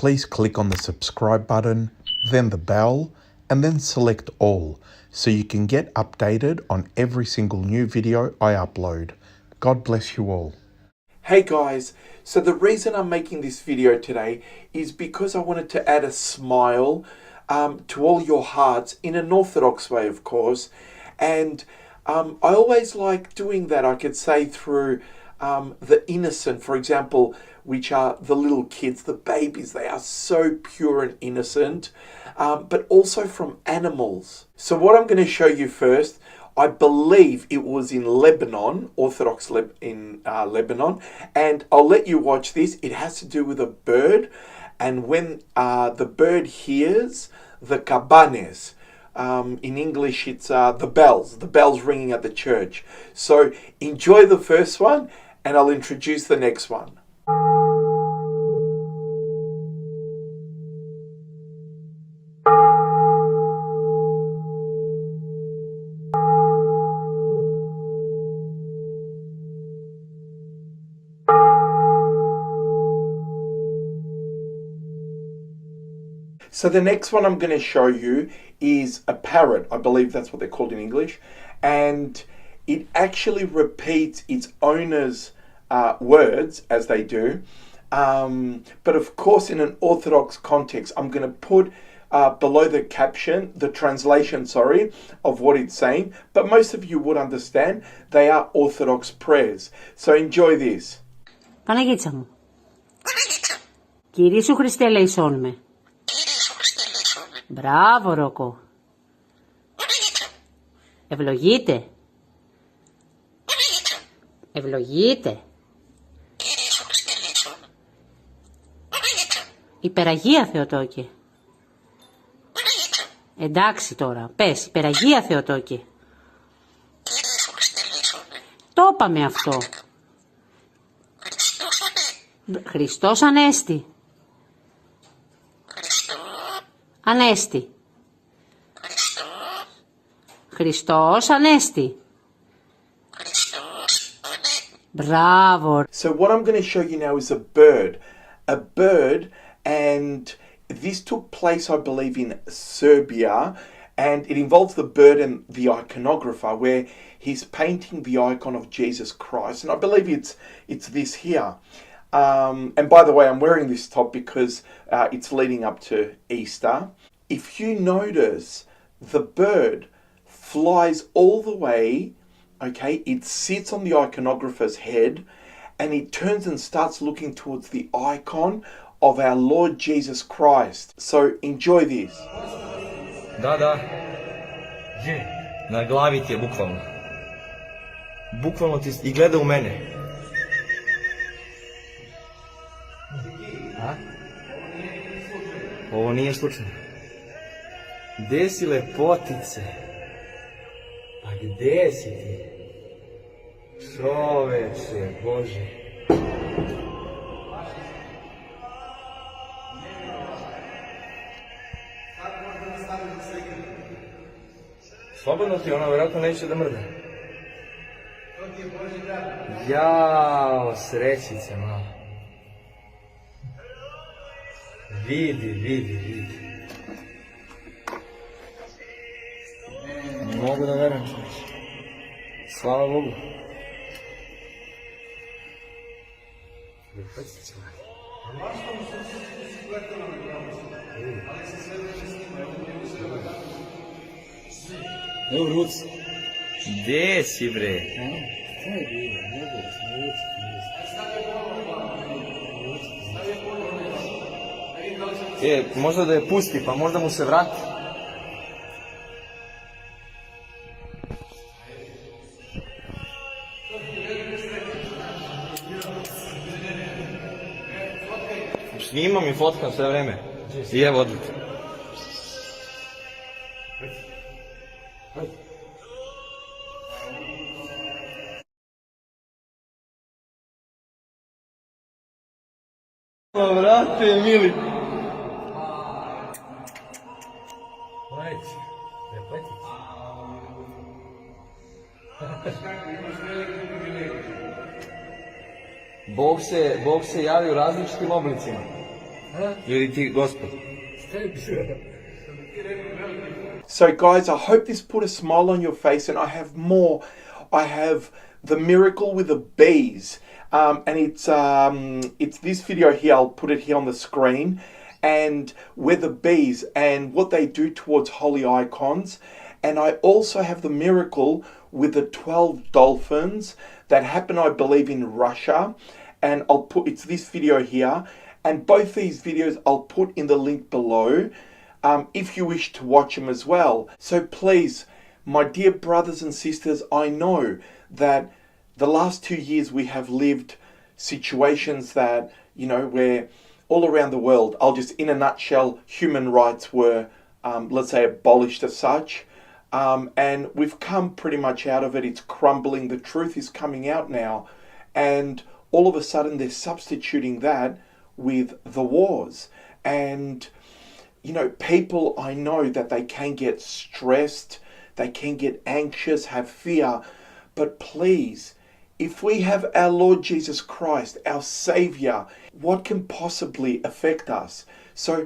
please click on the subscribe button, then the bell, and then select all, so you can get updated on every single new video I upload. God bless you all. Hey guys, so the reason I'm making this video today is because I wanted to add a smile to all your hearts in an Orthodox way, of course. And I always like doing that, I could say, through the innocent, for example, which are the little kids, the babies. They are so pure and innocent, but also from animals. So what I'm going to show you first, I believe it was in Lebanon, Orthodox in Lebanon, and I'll let you watch this. It has to do with a bird, and when the bird hears the cabanes, in English it's the bells ringing at the church. So enjoy the first one, and I'll introduce the next one. So the next one I'm going to show you is a parrot. I believe that's what they're called in English. And it actually repeats its owner's words as they do. But of course, in an Orthodox context, I'm going to put below the caption, the translation, of what it's saying. But most of you would understand they are Orthodox prayers. So enjoy this. Παναγίτσα μου, Κύριε Σου Χριστέ ελεησόν με. Μπράβο, Ρόκο. Ευλογείτε. Ευλογείτε. Υπεραγία Θεοτόκε. Εντάξει τώρα, πες, υπεραγία Θεοτόκε. Το είπαμε αυτό. Χριστός Ανέστη. Ανέστη. Χριστός Ανέστη. Μπράβο. So what I'm going to show you now is a bird. A bird, and this took place, I believe, in Serbia, and it involves the bird and the iconographer, where he's painting the icon of Jesus Christ. And I believe it's this here. And by the way, I'm wearing this top because it's leading up to Easter. If you notice, the bird flies all the way, okay? It sits on the iconographer's head, and it turns and starts looking towards the icon of our Lord Jesus Christ. So enjoy this. Da. Na glavi ti je bukvalno. Bukvalno ti i gleda u mene. A? Ovo nije slučajno. Gde si lepotice? Pa gde si ti? Čoveče, Bože. Slobodno ti, ona vjerojatno neće da mrda. Jao, srećice malo. Vidi. Ne mogu da verujem. Slava Bogu. Evo ruci. Gde si bre? Šta je bilo? Možda da je pusti, pa možda mu se vrati. Snimam i fotkam sve vreme. I evo odlite. Vrate, mili. Bog se javi u različitim oblicima. Ili ti Gospod? So guys, I hope this put a smile on your face, and I have more. I have the miracle with the bees, and it's this video here. I'll put it here on the screen, and with the bees and what they do towards holy icons. And I also have the miracle with the 12 dolphins that happened, I believe, in Russia. And it's this video here, and both these videos I'll put in the link below, if you wish to watch them as well. So please, my dear brothers and sisters, I know that the last 2 years we have lived situations that, where all around the world, I'll just, in a nutshell, human rights were, let's say, abolished as such. And we've come pretty much out of it. It's crumbling. The truth is coming out now. And all of a sudden they're substituting that with the wars. And people, I know that they can get stressed, they can get anxious, have fear. But please, if we have our Lord Jesus Christ, our Savior, what can possibly affect us? So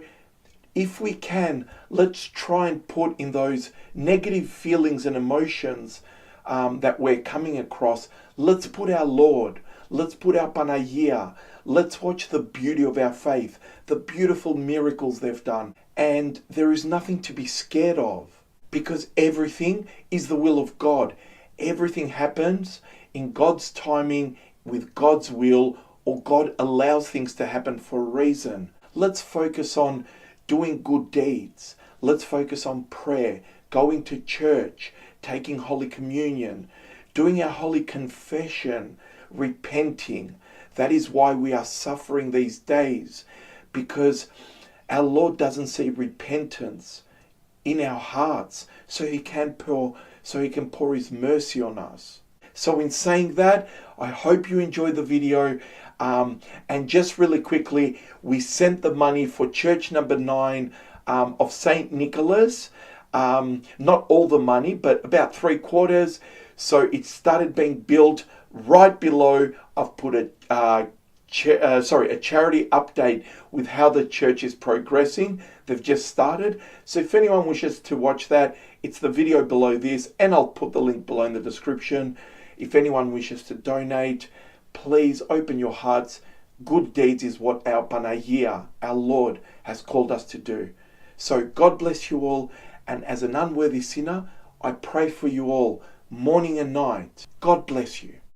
if we can, let's try and put in those negative feelings and emotions that we're coming across, let's put our Lord, let's put our Panayia, let's watch the beauty of our faith, the beautiful miracles they've done. And there is nothing to be scared of, because everything is the will of God. Everything happens in God's timing, with God's will, or God allows things to happen for a reason. Let's focus on doing good deeds. Let's focus on prayer, going to church, taking Holy Communion, doing our Holy Confession, repenting. That is why we are suffering these days, because our Lord doesn't see repentance in our hearts, so He can pour His mercy on us. So in saying that, I hope you enjoyed the video. And just really quickly, we sent the money for church number 9 of St. Nicholas. Not all the money, but about 3/4. So it started being built. Right below, I've put a charity update with how the church is progressing. They've just started. So if anyone wishes to watch that, it's the video below this, and I'll put the link below in the description. If anyone wishes to donate, please open your hearts. Good deeds is what our Panayia, our Lord, has called us to do. So God bless you all, and as an unworthy sinner, I pray for you all morning and night. God bless you.